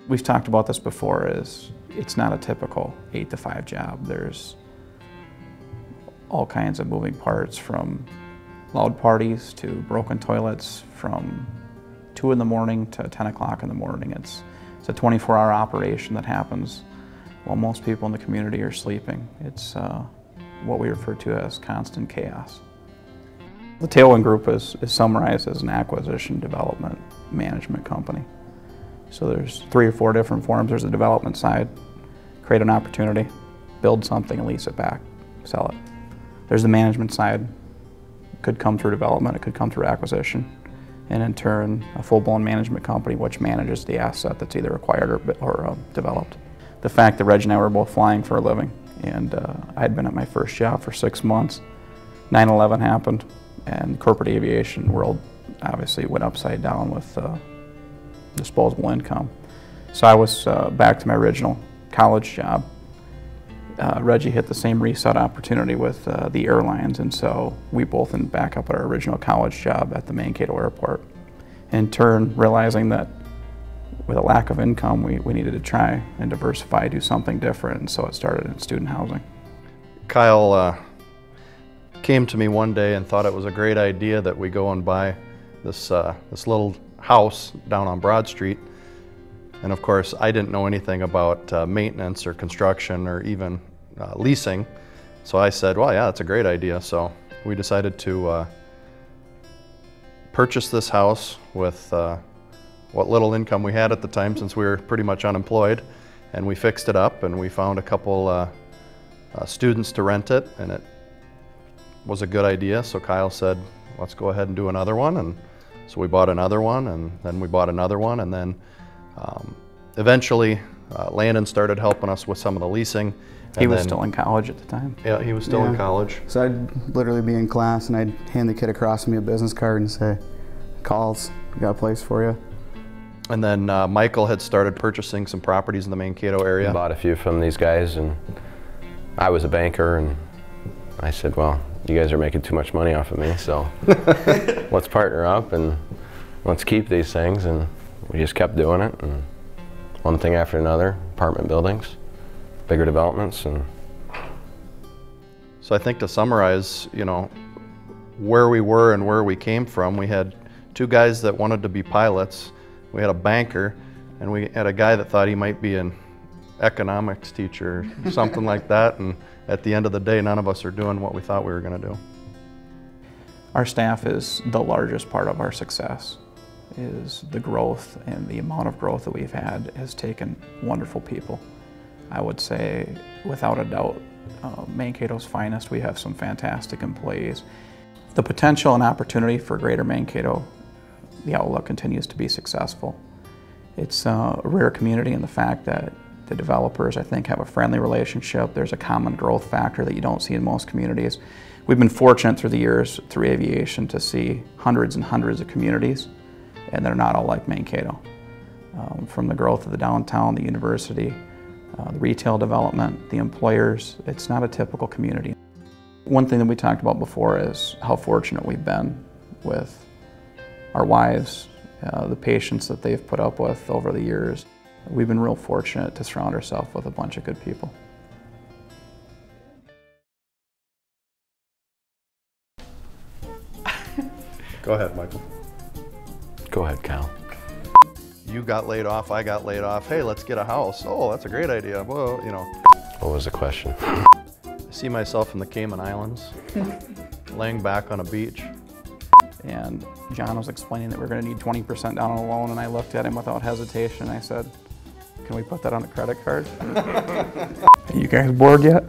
We've talked about this before, it's not a typical 8 to 5 job. There's all kinds of moving parts, from loud parties to broken toilets, from 2 in the morning to 10 o'clock in the morning. It's a 24-hour operation that happens while most people in the community are sleeping. It's what we refer to as constant chaos. The Tailwind Group is summarized as an acquisition development management company. So there's 3 or 4 different forms. There's the development side, create an opportunity, build something and lease it back, sell it. There's the management side. It could come through development, it could come through acquisition, and in turn a full-blown management company which manages the asset that's either acquired or developed. The fact that Reg and I were both flying for a living, and I had been at my first job for 6 months. 9/11 happened, and the corporate aviation world obviously went upside down with disposable income. So I was back to my original college job. Reggie hit the same reset opportunity with the airlines, and so we both ended back up at our original college job at the Mankato airport. In turn, realizing that with a lack of income, we needed to try and diversify, do something different, and so it started in student housing. Kyle came to me one day and thought it was a great idea that we go and buy this little house down on Broad Street. And of course, I didn't know anything about maintenance or construction or even leasing. So I said, well, yeah, that's a great idea. So we decided to purchase this house with what little income we had at the time, since we were pretty much unemployed. And we fixed it up, and we found a couple students to rent it, and it was a good idea. So Kyle said, let's go ahead and do another one. And so we bought another one, and then we bought another one, and then eventually Landon started helping us with some of the leasing. He was still in college at the time. Yeah, he was still in college. So I'd literally be in class and I'd hand the kid across me a business card and say, calls, we got a place for you. And then Michael had started purchasing some properties in the Mankato area. Bought a few from these guys, and I was a banker, and I said, well, you guys are making too much money off of me, so let's partner up and let's keep these things. And we just kept doing it, and one thing after another, apartment buildings, bigger developments. And so I think to summarize, you know, where we were and where we came from, we had 2 guys that wanted to be pilots, we had a banker, and we had a guy that thought he might be an economics teacher or something like that, and at the end of the day, none of us are doing what we thought we were going to do. Our staff is the largest part of our success. Is the growth, and the amount of growth that we've had has taken wonderful people. I would say, without a doubt, Mankato's finest. We have some fantastic employees. The potential and opportunity for Greater Mankato, the outlook continues to be successful. It's a rare community in the fact that the developers, I think, have a friendly relationship. There's a common growth factor that you don't see in most communities. We've been fortunate through the years, through aviation, to see hundreds and hundreds of communities, and they're not all like Mankato. From the growth of the downtown, the university, the retail development, the employers, it's not a typical community. One thing that we talked about before is how fortunate we've been with our wives, the patience that they've put up with over the years. We've been real fortunate to surround ourselves with a bunch of good people. Go ahead, Michael. go ahead, Kyle. You got laid off, I got laid off. Hey, let's get a house. Oh, that's a great idea. Well, you know. What was the question? I see myself in the Cayman Islands, laying back on a beach. And John was explaining that we're going to need 20% down on a loan, and I looked at him without hesitation. I said, "Can we put that on a credit card?" Are you guys bored yet?